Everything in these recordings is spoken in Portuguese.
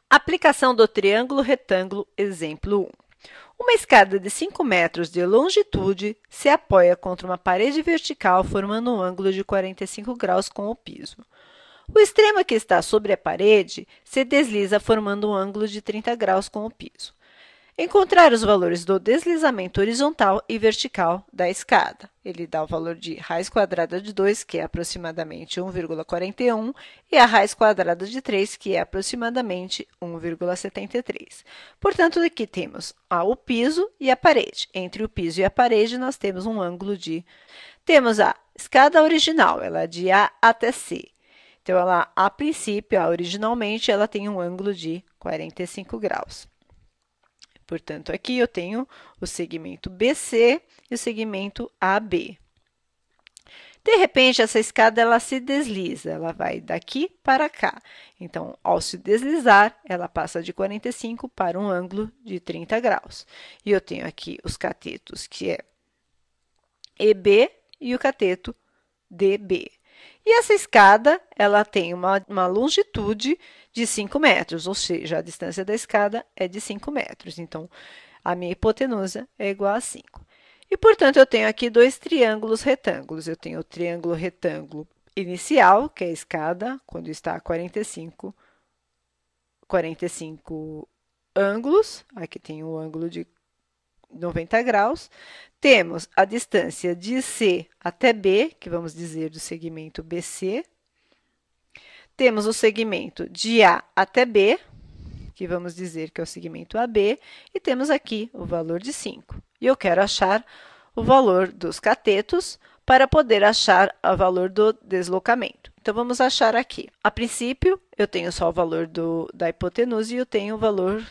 Aplicação do triângulo retângulo, exemplo 1. Uma escada de 5 metros de longitude se apoia contra uma parede vertical, formando um ângulo de 45 graus com o piso. O extremo que está sobre a parede se desliza, formando um ângulo de 30 graus com o piso. Encontrar os valores do deslizamento horizontal e vertical da escada. Ele dá o valor de raiz quadrada de 2, que é aproximadamente 1,41, e a raiz quadrada de 3, que é aproximadamente 1,73. Portanto, aqui temos o piso e a parede. Entre o piso e a parede, nós temos um ângulo de... Temos a escada original, ela é de A até C. Então, ela, a princípio, originalmente, ela tem um ângulo de 45 graus. Portanto, aqui eu tenho o segmento BC e o segmento AB. De repente, essa escada ela se desliza, ela vai daqui para cá. Então, ao se deslizar, ela passa de 45 para um ângulo de 30 graus. E eu tenho aqui os catetos, que é EB e o cateto DB. E essa escada, ela tem uma longitude de 5 metros, ou seja, a distância da escada é de 5 metros. Então, a minha hipotenusa é igual a 5. E, portanto, eu tenho aqui dois triângulos retângulos. Eu tenho o triângulo retângulo inicial, que é a escada, quando está a 45 ângulos. Aqui tem o ângulo de 90 graus. Temos a distância de C até B, que vamos dizer do segmento BC. Temos o segmento de A até B, que vamos dizer que é o segmento AB. E temos aqui o valor de 5. E eu quero achar o valor dos catetos para poder achar o valor do deslocamento. Então, vamos achar aqui. A princípio, eu tenho só o valor da hipotenusa e eu tenho o valor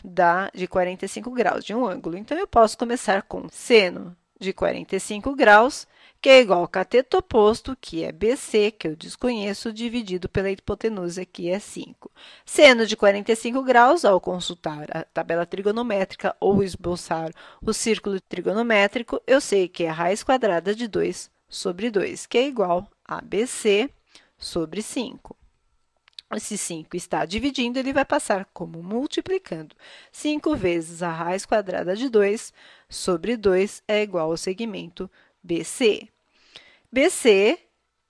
de 45 graus, de um ângulo. Então, eu posso começar com seno de 45 graus, que é igual ao cateto oposto, que é BC, que eu desconheço, dividido pela hipotenusa, que é 5. Seno de 45 graus, ao consultar a tabela trigonométrica ou esboçar o círculo trigonométrico, eu sei que é a raiz quadrada de 2 sobre 2, que é igual a BC sobre 5. Esse 5 está dividindo, ele vai passar como multiplicando. 5 vezes a raiz quadrada de 2 sobre 2 é igual ao segmento BC. BC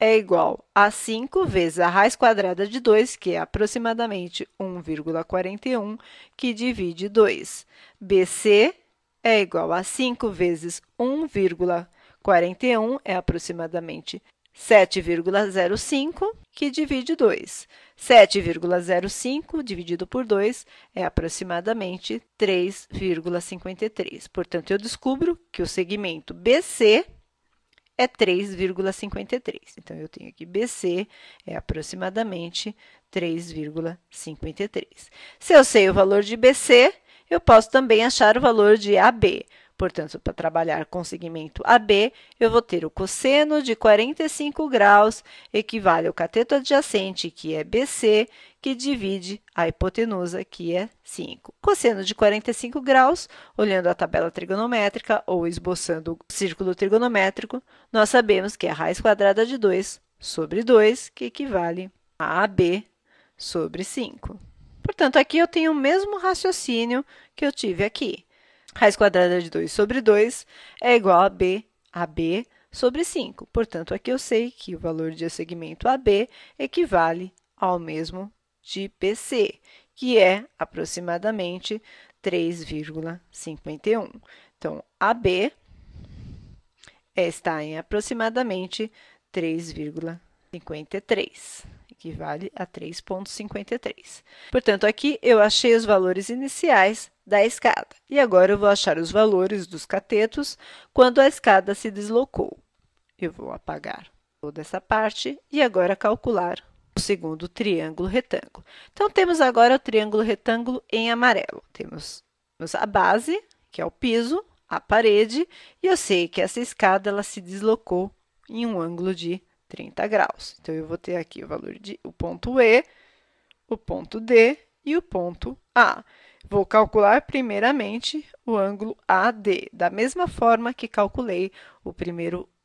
é igual a 5 vezes a raiz quadrada de 2, que é aproximadamente 1,41, que divide 2. BC é igual a 5 vezes 1,41, é aproximadamente 7,05, que divide 2. 7,05 dividido por 2 é aproximadamente 3,53. Portanto, eu descubro que o segmento BC é 3,53. Então, eu tenho aqui BC é aproximadamente 3,53. Se eu sei o valor de BC, eu posso também achar o valor de AB. Portanto, para trabalhar com o segmento AB, eu vou ter o cosseno de 45 graus, equivale ao cateto adjacente, que é BC, que divide a hipotenusa, que é 5. Cosseno de 45 graus, olhando a tabela trigonométrica ou esboçando o círculo trigonométrico, nós sabemos que é a raiz quadrada de 2 sobre 2, que equivale a AB sobre 5. Portanto, aqui eu tenho o mesmo raciocínio que eu tive aqui. Raiz quadrada de 2 sobre 2 é igual a AB sobre 5. Portanto, aqui eu sei que o valor de segmento AB equivale ao mesmo de BC, que é aproximadamente 3,51. Então, AB está em aproximadamente 3,53. Equivale a 3,53. Portanto, aqui eu achei os valores iniciais da escada. E agora eu vou achar os valores dos catetos quando a escada se deslocou. Eu vou apagar toda essa parte e agora calcular o segundo triângulo retângulo. Então, temos agora o triângulo retângulo em amarelo. Temos a base, que é o piso, a parede, e eu sei que essa escada ela se deslocou em um ângulo de 30 graus. Então, eu vou ter aqui o valor de o ponto E, o ponto D e o ponto A. Vou calcular primeiramente o ângulo AD, da mesma forma que calculei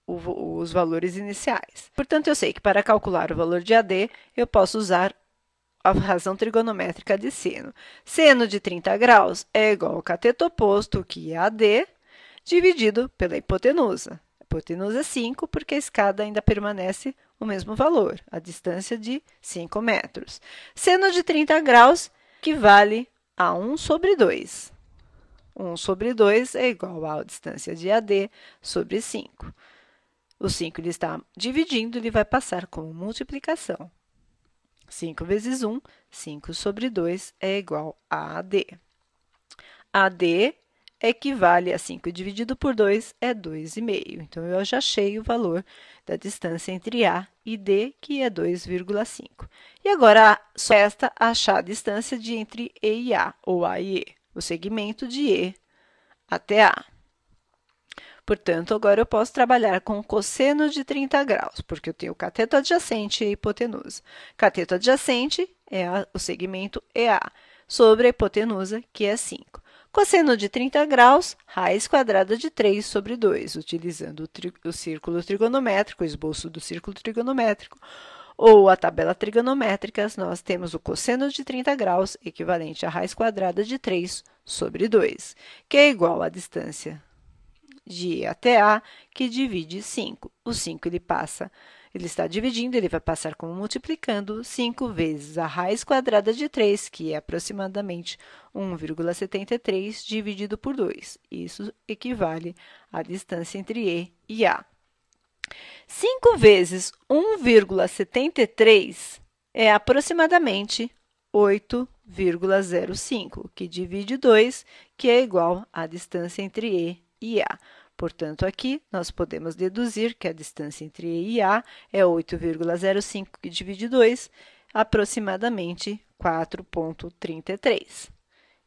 os valores iniciais. Portanto, eu sei que para calcular o valor de AD, eu posso usar a razão trigonométrica de seno. Seno de 30 graus é igual ao cateto oposto, que é AD, dividido pela hipotenusa. A hipotenusa é 5, porque a escada ainda permanece o mesmo valor, a distância de 5 metros. Seno de 30 graus equivale a 1 sobre 2. 1 sobre 2 é igual à distância de AD sobre 5. O 5 ele está dividindo, ele vai passar como multiplicação. 5 vezes 1, 5 sobre 2 é igual a AD. AD equivale a 5 dividido por 2 é 2,5. Então, eu já achei o valor da distância entre A e D, que é 2,5. E agora, só resta achar a distância de entre E e A, ou A e E, o segmento de E até A. Portanto, agora eu posso trabalhar com o cosseno de 30 graus, porque eu tenho o cateto adjacente e a hipotenusa. Cateto adjacente é o segmento EA, sobre a hipotenusa, que é 5. Cosseno de 30 graus, raiz quadrada de 3 sobre 2, utilizando o círculo trigonométrico, o esboço do círculo trigonométrico, ou a tabela trigonométrica, nós temos o cosseno de 30 graus, equivalente a raiz quadrada de 3 sobre 2, que é igual à distância de E até A, que divide 5. O 5 ele está dividindo, ele vai passar como multiplicando 5 vezes a raiz quadrada de 3, que é aproximadamente 1,73, dividido por 2. Isso equivale à distância entre E e A. 5 vezes 1,73 é aproximadamente 8,05, que divide 2, que é igual à distância entre E e A. Portanto, aqui nós podemos deduzir que a distância entre E e A é 8,05, que divide 2, aproximadamente 4,33.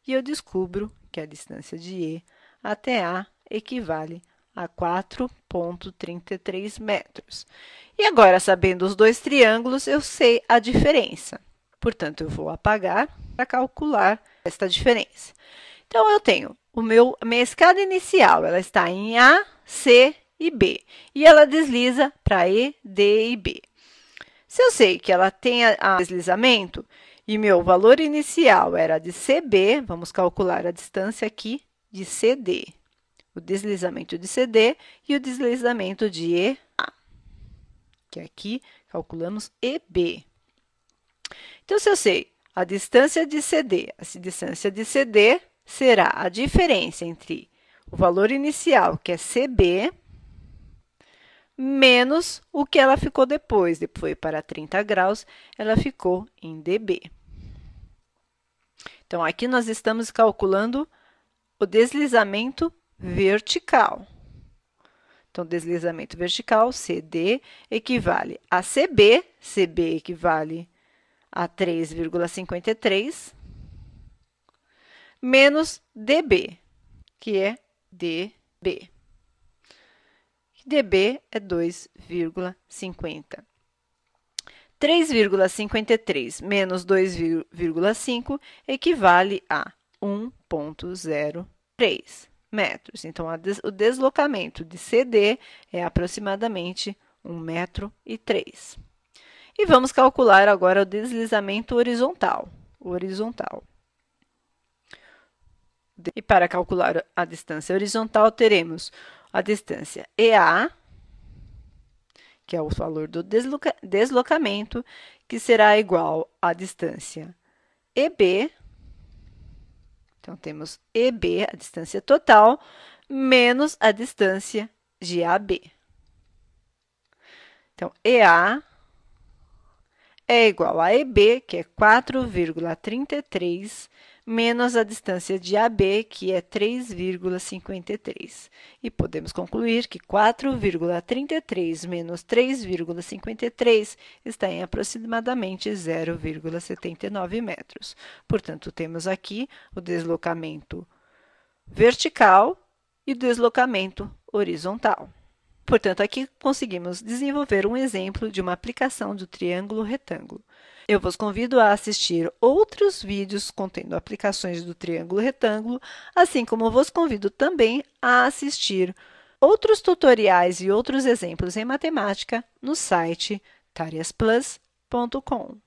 E eu descubro que a distância de E até A equivale a 4,33 metros. E agora, sabendo os dois triângulos, eu sei a diferença. Portanto, eu vou apagar para calcular esta diferença. Então, eu tenho a minha escada inicial, ela está em A, C e B. E ela desliza para E, D e B. Se eu sei que ela tem deslizamento e meu valor inicial era de CB, vamos calcular a distância aqui de CD. O deslizamento de CD e o deslizamento de EA, que aqui calculamos EB. Então, se eu sei a distância de CD, a distância de CD será a diferença entre o valor inicial, que é CB, menos o que ela ficou depois. Depois foi para 30 graus, ela ficou em dB. Então, aqui nós estamos calculando o deslizamento vertical. Então, deslizamento vertical, CD, equivale a CB, CB equivale a 3,53, menos DB, que é DB. DB é 2,50. 3,53 menos 2,5 equivale a 1,03 metros. Então, o deslocamento de CD é aproximadamente 1,03 metro. E vamos calcular agora o deslizamento horizontal. E para calcular a distância horizontal, teremos a distância EA, que é o valor do deslocamento, que será igual à distância EB. Então, temos EB, a distância total, menos a distância de AB. Então, EA é igual a EB, que é 4,33, menos a distância de AB, que é 3,53. E podemos concluir que 4,33 menos 3,53 está em aproximadamente 0,79 metros. Portanto, temos aqui o deslocamento vertical e o deslocamento horizontal. Portanto, aqui conseguimos desenvolver um exemplo de uma aplicação do triângulo retângulo. Eu vos convido a assistir outros vídeos contendo aplicações do triângulo retângulo, assim como vos convido também a assistir outros tutoriais e outros exemplos em matemática no site tariasplus.com.